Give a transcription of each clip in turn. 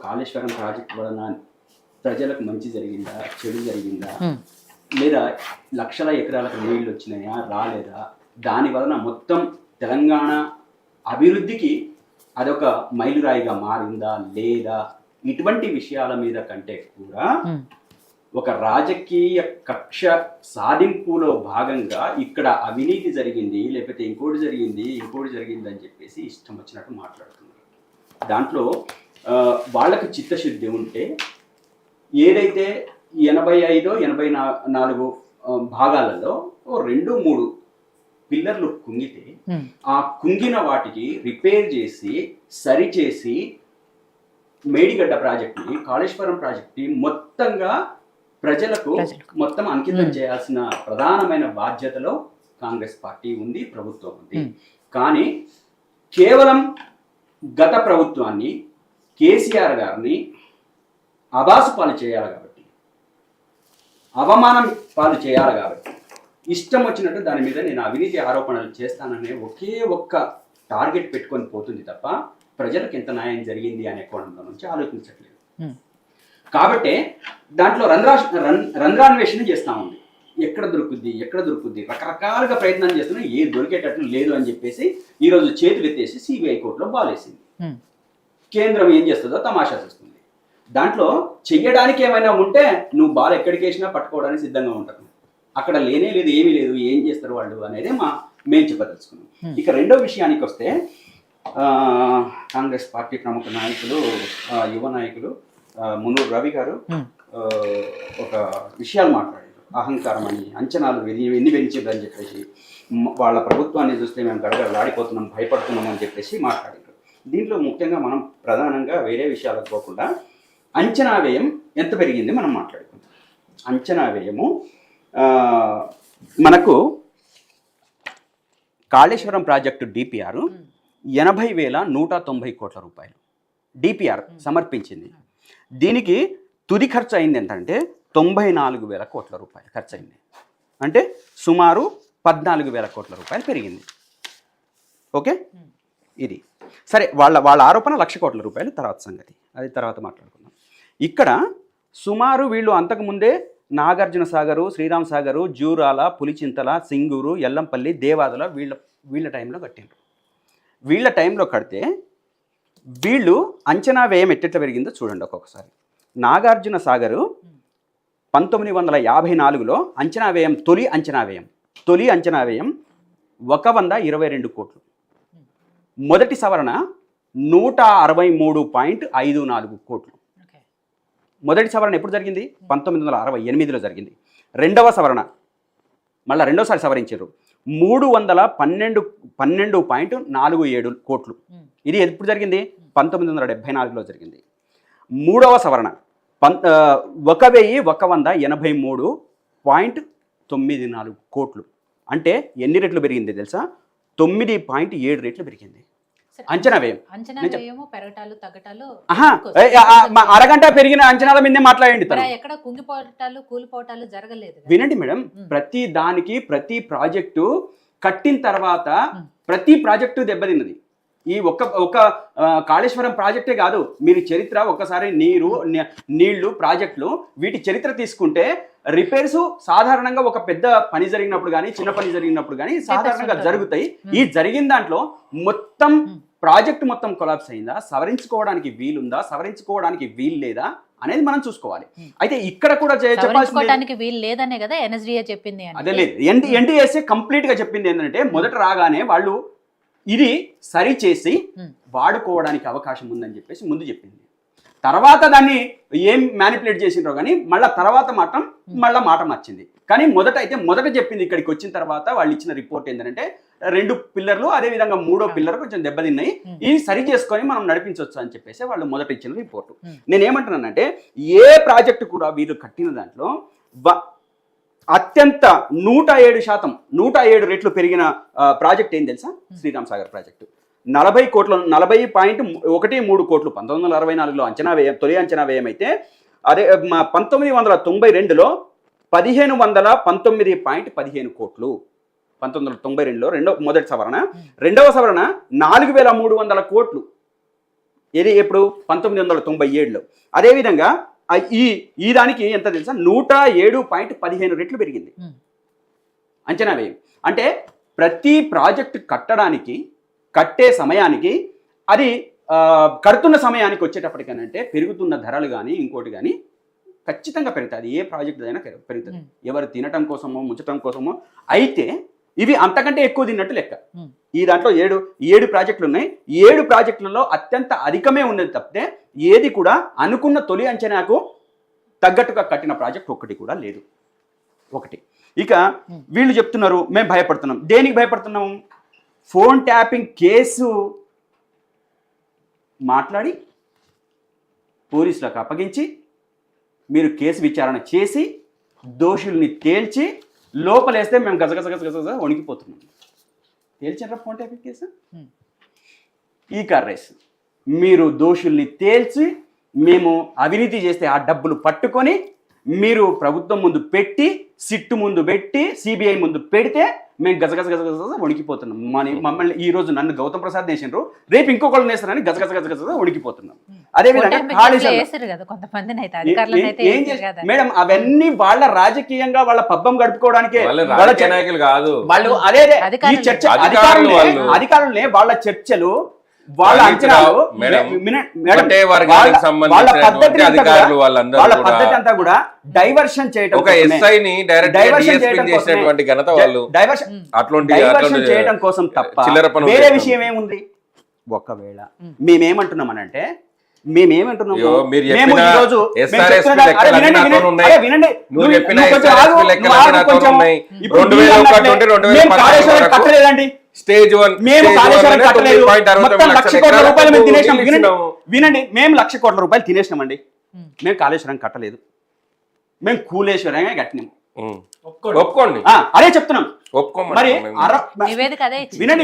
Kaleshwaram project వలన ప్రజలకు మంచి జరిగిందా, చెడు జరిగిందా, లేదా లక్షల ఎకరాలకు నీళ్లు వచ్చినాయా రాలేదా, దాని వలన మొత్తం తెలంగాణ అభివృద్ధికి అదొక మైలురాయిగా మారిందా లేదా, ఇటువంటి విషయాల మీద కంటే కూడా ఒక రాజకీయ కక్ష సాధింపులో భాగంగా ఇక్కడ అవినీతి జరిగింది, లేకపోతే ఇంకోటి జరిగింది అని చెప్పేసి ఇష్టం వచ్చినట్టు మాట్లాడుతున్నారు. దాంట్లో వాళ్ళకి చిత్తశుద్ధి ఉంటే ఏదైతే 85-84 భాగాలలో 2-3 పిల్లర్లు కుంగితే ఆ కుంగిన వాటికి రిపేర్ చేసి సరిచేసి మేడిగడ్డ ప్రాజెక్టుని, కాళేశ్వరం ప్రాజెక్టుని మొత్తంగా ప్రజలకు మొత్తం అంకితం చేయాల్సిన ప్రధానమైన బాధ్యతలో కాంగ్రెస్ పార్టీ ఉంది, ప్రభుత్వం ఉంది. కానీ కేవలం గత ప్రభుత్వాన్ని, కేసీఆర్ గారిని అబాసు పాలు చేయాలి కాబట్టి, అవమానం పాలు చేయాలి కాబట్టి ఇష్టం వచ్చినట్టు దాని మీద నేను అవినీతి ఆరోపణలు చేస్తాననే ఒకే ఒక్క టార్గెట్ పెట్టుకొని పోతుంది తప్ప ప్రజలకు ఎంత న్యాయం జరిగింది అనే కోణంలో నుంచి ఆలోచించట్లేదు. కాబట్టి దాంట్లో రంధ్రాన్వేషణ చేస్తూ ఉంది. ఎక్కడ దొరుకుద్ది రకరకాలుగా ప్రయత్నం చేస్తున్నా ఏ దొరికేటట్లు లేదు అని చెప్పేసి ఈరోజు చేతులు ఎత్తేసి సిబిఐ కోర్టులో బాలేసింది. కేంద్రం ఏం చేస్తుందో తమాషా చేస్తుంది. దాంట్లో చెయ్యడానికి ఏమైనా ఉంటే నువ్వు బాల్ ఎక్కడికి వేసినా పట్టుకోవడానికి సిద్ధంగా ఉంటారు. అక్కడ లేనే లేదు, ఏమీ లేదు, ఏం చేస్తారు వాళ్ళు అనేది మేము చెప్పదలుచుకున్నాం. ఇక రెండో విషయానికి వస్తే కాంగ్రెస్ పార్టీ ప్రముఖ నాయకులు, యువ నాయకులు మునూరు రవి గారు ఒక విషయాలు మాట్లాడారు. అహంకారం అని, అంచనాలు ఎన్ని పెంచిండ్రు అని చెప్పేసి, వాళ్ళ ప్రభుత్వాన్ని చూస్తే మేము గడగడలాడిపోతున్నాం, భయపడుతున్నాం అని చెప్పేసి మాట్లాడారు. దీంట్లో ముఖ్యంగా మనం ప్రధానంగా వేరే విషయాలకు పోకుండా అంచనా వ్యయం ఎంత పెరిగింది మనం మాట్లాడుకుందాం. అంచనా వ్యయము మనకు కాళేశ్వరం ప్రాజెక్టు డిపిఆర్ 80,190 కోట్ల రూపాయలు డిపిఆర్ సమర్పించింది. దీనికి తుది ఖర్చు అయింది ఎంతంటే 94,000 కోట్ల రూపాయలు ఖర్చు అయింది. అంటే సుమారు 14,000 కోట్ల రూపాయలు పెరిగింది. ఓకే, ఇది సరే. వాళ్ళ ఆరోపణ 1,00,000 కోట్ల రూపాయలు, తర్వాత సంగతి అది తర్వాత మాట్లాడుకుందాం. ఇక్కడ సుమారు వీళ్ళు అంతకుముందే నాగార్జున సాగరు, శ్రీరామ్ సాగరు, జూరాల, పులిచింతల, సింగూరు, ఎల్లంపల్లి, దేవాదుల వీళ్ళ టైంలో కట్టిండ్రు. వీళ్ళ టైంలో కడితే వీళ్ళు అంచనా వ్యయం ఎట్టెట్లా పెరిగిందో చూడండి ఒక్కొక్కసారి. నాగార్జున సాగరు 1954లో అంచనా వ్యయం, తొలి అంచనా వ్యయం 122 కోట్లు. మొదటి సవరణ 163.54 కోట్లు. మొదటి సవరణ ఎప్పుడు జరిగింది? 1968లో జరిగింది. రెండవ సవరణ మళ్ళీ రెండోసారి సవరించారు, 312.47 కోట్లు. ఇది ఎప్పుడు జరిగింది? 1974లో జరిగింది. మూడవ సవరణ 1,183.94 కోట్లు. అంటే ఎన్ని రెట్లు పెరిగింది తెలుసా? 9.7 రెట్లు పెరిగింది అంచనా వ్యయం. అరగంట పెరిగిన అంచనాల మీదే మాట్లాడండి. వినండి మేడం, ప్రతి దానికి ప్రతి ప్రాజెక్టు కట్టిన తర్వాత ప్రతి ప్రాజెక్టు దెబ్బతిన్నది. ఈ ఒక్క కాళేశ్వరం ప్రాజెక్టే కాదు, మీరు చరిత్ర ఒక్కసారి నీళ్లు ప్రాజెక్టులు వీటి చరిత్ర తీసుకుంటే రిపేర్స్ సాధారణంగా ఒక పెద్ద పని జరిగినప్పుడు కానీ చిన్న పని జరిగినప్పుడు కానీ సాధారణంగా జరుగుతాయి. ఈ జరిగిన దాంట్లో మొత్తం ప్రాజెక్ట్ మొత్తం కొలాప్స్ అయిందా, సవరించుకోవడానికి వీలుందా, సవరించుకోవడానికి వీలు లేదా అనేది మనం చూసుకోవాలి. అయితే ఇక్కడ కూడా చెప్పాల్సింది వీలు లేదనే కదా ఎన్ఎస్డిఏ చెప్పింది. అదే లేదు, ఎన్టీఎస్ఏ కంప్లీట్ గా చెప్పింది ఏంటంటే మొదట రాగానే వాళ్ళు ఇది సరి చేసి వాడుకోవడానికి అవకాశం ఉందని చెప్పేసి ముందు చెప్పింది. తర్వాత దాన్ని ఏం మ్యానిపులేట్ చేసిండ్రో కానీ తర్వాత మళ్ళా మాట మార్చింది. కానీ మొదట చెప్పింది. ఇక్కడికి వచ్చిన తర్వాత వాళ్ళు ఇచ్చిన రిపోర్ట్ ఏంటంటే 2 పిల్లర్లు అదేవిధంగా 3వ పిల్లర్ కొంచెం దెబ్బతిన్నాయి, ఇది సరి చేసుకొని మనం నడిపించవచ్చు అని చెప్పేసి వాళ్ళు మొదట ఇచ్చిన రిపోర్టు. నేనేమంటున్నానంటే ఏ ప్రాజెక్టు కూడా వీళ్ళు కట్టిన దాంట్లో అత్యంత 107 రెట్లు పెరిగిన ప్రాజెక్ట్ ఏం తెలుసా? శ్రీరామ్ సాగర్ ప్రాజెక్టు 40.13 కోట్లు 1964లో అంచనా వ్యయం, తొలి అంచనా వ్యయం అయితే అదే 1992లో 1,519.15 కోట్లు. 1992లో మొదటి సవరణ. రెండవ సవరణ 4,300 కోట్లు ఇది ఎప్పుడు 1997లో. అదేవిధంగా ఈ దానికి ఎంత తెలుసా 107.15 రెట్లు పెరిగింది అంచనా వ్యయం. అంటే ప్రతి ప్రాజెక్టు కట్టే సమయానికి అది కడుతున్న సమయానికి వచ్చేటప్పటికనంటే పెరుగుతున్న ధరలు కానీ ఇంకోటి కానీ ఖచ్చితంగా పెరుగుతుంది. ఏ ప్రాజెక్ట్ అయినా పెరుగుతుంది, ఎవరు తినటం కోసమో ముంచటం కోసమో. అయితే ఇవి అంతకంటే ఎక్కువ తిన్నట్టు లెక్క. ఈ దాంట్లో 7 ప్రాజెక్టులు ఉన్నాయి. 7 ప్రాజెక్టులలో అత్యంత అధికమే ఉన్నది తప్పితే ఏది కూడా అనుకున్న తొలి అంచనాకు తగ్గట్టుగా కట్టిన ప్రాజెక్ట్ ఒక్కటి కూడా లేదు. ఒకటి. ఇక వీళ్ళు చెప్తున్నారు మేము భయపడుతున్నాం. దేనికి భయపడుతున్నాం? ఫోన్ ట్యాపింగ్ కేసు మాట్లాడి పోలీసులకు అప్పగించి మీరు కేసు విచారణ చేసి దోషుల్ని తేల్చి లోపలేస్తే మేము గజగజ వణికిపోతున్నాం. తేల్చారా ఫోన్ ట్యాపింగ్ కేసు? ఈ కార్ రేస్ మీరు దోషుల్ని తేల్చి మేము అవినీతి చేస్తే ఆ డబ్బులు పట్టుకొని మీరు ప్రభుత్వం ముందు పెట్టి సిట్టు ముందు పెట్టి సిబిఐ ముందు పెడితే మేము గజగజ వణికిపోతున్నాం. మమ్మల్ని ఈ రోజు నన్ను గౌతమ్ ప్రసాద్ నేసినారు, రేపు ఇంకొకళ్ళు నేస్తారని గజగజ వణికిపోతున్నాం. అదేవిధంగా మేడం అవన్నీ వాళ్ళ రాజకీయంగా వాళ్ళ పబ్బం గడుపుకోవడానికే వాళ్ళు అదే ఈ చర్చ అధికారులనే వాళ్ళ చర్చలు వాళ్ళ అంచనాలు వాళ్ళ పద్ధతి అంతా కూడా డైవర్షన్ చేయడం చేయడం కోసం తప్ప వేరే విషయం ఏముంది? ఒకవేళ మేమేమంటున్నామనంటే కట్టలేదండి. స్టేజ్ 1 మేము కాళేశ్వరం కట్టలేదు. మొత్తం 1,00,00,000 కోట్ల రూపాయలు మేము తినేసినాం. వినండి, మేము 1,00,00,000 కోట్ల రూపాయలు తినేసినామండి. మేము కాళేశ్వరం కట్టలేదు, మేము కూలేశ్వరంగా కట్టినాం. ఒప్పుకోండి, అదే చెప్తున్నాం. మరి వినండి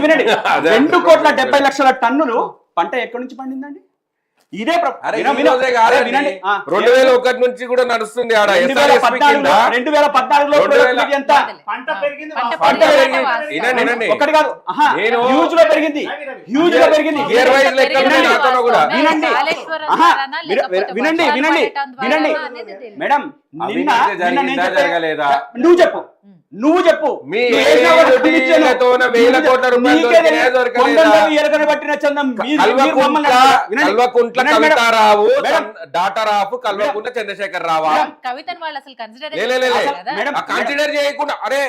2,70,00,000 టన్నులు పంట ఎక్కడి నుంచి పండిందండి? ఇదే 2001 నుంచి కూడా నడుస్తుంది. 2014లో ఒకటి కాదు, హ్యూజ్ లో పెరిగింది. వినండి మేడం, నువ్వు చెప్పు పట్టిన చందం కవితారావు, డాటర్ ఆఫ్ కల్వకుంట్ల చంద్రశేఖర్ రావు కవితను వాళ్ళు అసలు కన్సిడర్ చేయకుండా అరే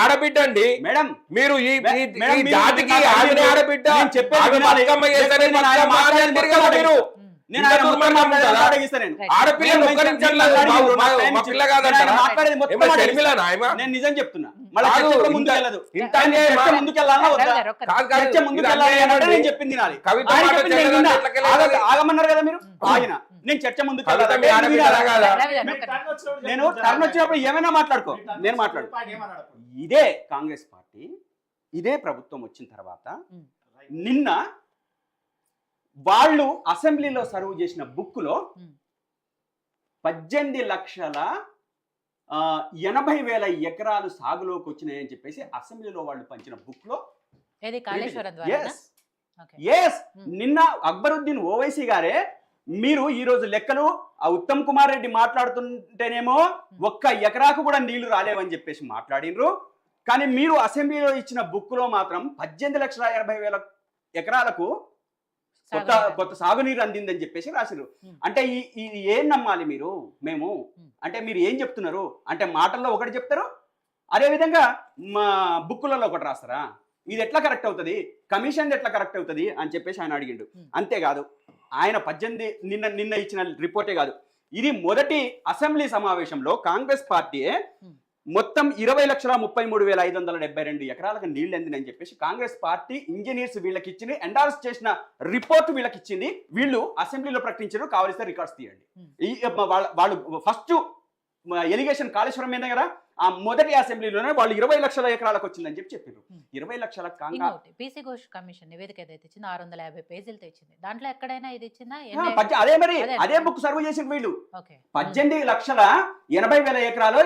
ఆడబిడ్డ అండి మేడం, మీరు ఈ జాతికి ఆడబిడ్డ నిజం చెప్తున్నా. ఆగమన్నారు కదా మీరు, ఆగిన నేను చర్చ ముందుకు నేను టర్న్ వచ్చినప్పుడు ఏమైనా మాట్లాడుకో, నేను మాట్లాడు. ఇదే కాంగ్రెస్ పార్టీ ఇదే ప్రభుత్వం వచ్చిన తర్వాత నిన్న వాళ్ళు అసెంబ్లీలో సర్వ్ చేసిన బుక్లో 18,80,000 ఎకరాలు సాగులోకి వచ్చినాయని చెప్పేసి అసెంబ్లీలో వాళ్ళు పంచిన బుక్ లో నిన్న అక్బరుద్దీన్ ఓవైసీ గారే మీరు ఈ రోజు లెక్కలు ఉత్తమ్ కుమార్ రెడ్డి మాట్లాడుతుంటేనేమో 1 ఎకరాకు కూడా నీళ్లు రాలేవని చెప్పేసి మాట్లాడినరు. కానీ మీరు అసెంబ్లీలో ఇచ్చిన బుక్ లో మాత్రం 18,80,000 ఎకరాలకు కొత్త సాగునీరు అందిందని చెప్పేసి రాసిరు. అంటే ఇది ఏం నమ్మాలి మీరు? మేము అంటే మీరు ఏం చెప్తున్నారు అంటే మాటల్లో ఒకటి చెప్తారు, అదే విధంగా మా బుక్కులలో ఒకటి రాస్తారా? ఇది ఎట్లా కరెక్ట్ అవుతుంది? కమిషన్ ఎట్లా కరెక్ట్ అవుతుంది అని చెప్పేసి ఆయన అడిగిండు. అంతేకాదు ఆయన 18 నిన్న ఇచ్చిన రిపోర్టే కాదు, ఇది మొదటి అసెంబ్లీ సమావేశంలో కాంగ్రెస్ పార్టీయే మొత్తం 20,33,572 ఎకరాలకు నీళ్లు అందినని చెప్పేసి కాంగ్రెస్ పార్టీ ఇంజనీర్స్ వీళ్ళకి ఇచ్చింది, ఎండార్స్ చేసిన రిపోర్ట్ వీళ్ళకి ఇచ్చింది. వీళ్ళు అసెంబ్లీలో ప్రకటించారు, కావలిస్తే రికార్డ్స్ తీయండి. వాళ్ళు ఫస్ట్ ఎలిగేషన్ కాళేశ్వరం మీద కదా, ఆ మొదటి అసెంబ్లీలోనే వాళ్ళు 20,00,000 ఎకరాలకు వచ్చిందని చెప్పారు. 20,00,000 పీసీ ఘోష్ కమిషన్ నివేదిక ఏదైతే ఇచ్చిందో 650 పేజీలతో ఇచ్చింది. దాంట్లో ఎక్కడైనా ఇది ఇచ్చిందా? అదే మరి అదే బుక్ సర్వ్ చేసి వీళ్ళు 18,80,000 ఎకరాలు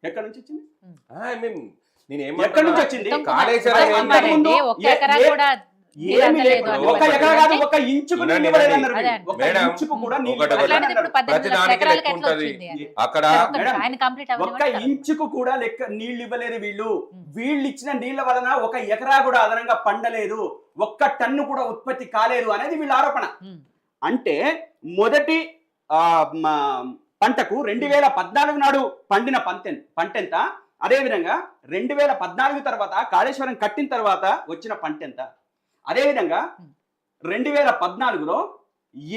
ఎక్కడి నుంచి వచ్చింది? నేను ఎక్కడి నుంచి ఏమంటున్నా, వచ్చింది? ఉత్తమ్ కాళేశ్వరం కుమార్ ఏంటంటే రెడ్డి ఒక్క ఏ- ఎకరా ఏ- కూడా ఏమి లేదు. లేదు అని ఒక ఎకరా కాదు, ఒక ఇంచుకు వినండి, నీళ్ళు ఇవ్వలేదు వినండి. అన్నారు అదే వీళ్ళు. ఒక మేడం, ఇంచుకు కూడా నీళ్ళు ఒకటి ఇవ్వలేదు అట్లాంటిది ఇప్పుడు అన్నారు. 18 లక్షల ప్రతిదానికి ఎకరాలకు లెక్క ఎట్లా ఉంటది. వచ్చింది అని. అక్కడ మేడం, ఆయన కంప్లీట్ ఒక్క ఇంచుకు కూడా నీళ్లు ఇవ్వలేదు వీళ్ళు. వీళ్ళు ఇచ్చిన నీళ్ల వలన ఒక ఎకరా కూడా అదనంగా పండలేదు, ఒక్క టన్ను కూడా ఉత్పత్తి కాలేదు అనేది వీళ్ళ ఆరోపణ. అంటే మొదటి పంటకు 2014 నాడు పండిన పంట ఎంత, అదేవిధంగా 2014 తర్వాత కాళేశ్వరం కట్టిన తర్వాత వచ్చిన పంట ఎంత, అదేవిధంగా 2014లో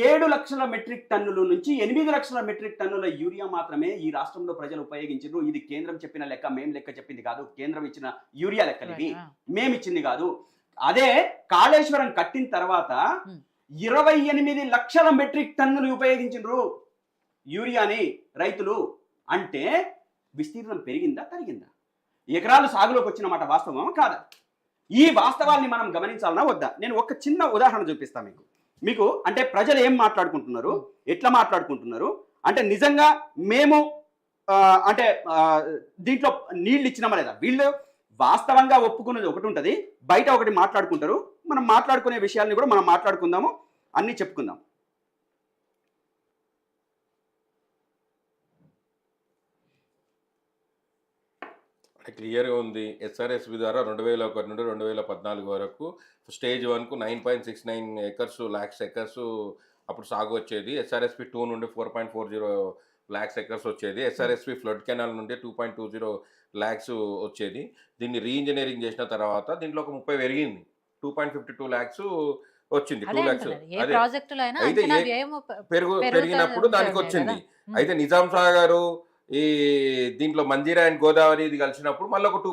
7 లక్షల మెట్రిక్ టన్నుల నుంచి 8 లక్షల మెట్రిక్ టన్నుల యూరియా మాత్రమే ఈ రాష్ట్రంలో ప్రజలు ఉపయోగించారు. ఇది కేంద్రం చెప్పిన లెక్క, మేము లెక్క చెప్పింది కాదు. కేంద్రం ఇచ్చిన యూరియా లెక్కలు ఇవి, మేము ఇచ్చింది కాదు. అదే కాళేశ్వరం కట్టిన తర్వాత 28 లక్షల మెట్రిక్ టన్నులు ఉపయోగించారు యూరియాని రైతులు. అంటే విస్తీర్ణం పెరిగిందా తరిగిందా? ఎకరాలు సాగులోకి వచ్చిన మాట వాస్తవం కాదా? ఈ వాస్తవాల్ని మనం గమనించాలన్నా వద్దా? నేను ఒక చిన్న ఉదాహరణ చూపిస్తాను మీకు. అంటే ప్రజలు ఏం మాట్లాడుకుంటున్నారు, ఎట్లా మాట్లాడుకుంటున్నారు అంటే నిజంగా మేము అంటే దీంట్లో నీళ్ళు ఇచ్చినామా లేదా? వీళ్ళు వాస్తవంగా ఒప్పుకున్నది ఒకటి ఉంటుంది, బయట ఒకటి మాట్లాడుకుంటారు. మనం మాట్లాడుకునే విషయాల్ని కూడా మనం మాట్లాడుకుందాము, అన్నీ చెప్పుకుందాం. క్లియర్గా ఉంది. ఎస్ఆర్ఎస్బి ద్వారా 2001 నుండి 2014 వరకు స్టేజ్ 1కు 9.69 లాక్స్ ఎకర్స్ అప్పుడు సాగు వచ్చేది. ఎస్ఆర్ఎస్పి 2 నుండి 4.40 లాక్స్ ఎకర్స్ వచ్చేది. ఎస్ఆర్ఎస్పి ఫ్లడ్ కెనాల్ నుండి 2.20 లాక్స్ వచ్చేది. దీన్ని రీఇంజనీరింగ్ చేసిన తర్వాత దీంట్లో ఒక 30 పెరిగింది, 2.52 లాక్స్ వచ్చింది. 2 లాక్స్ అయితే పెరిగినప్పుడు దానికి వచ్చింది. అయితే నిజాం సాగర్ ఈ దీంట్లో మంజీరా అండ్ గోదావరి ఇది కలిసినప్పుడు మళ్ళీ ఒక 2.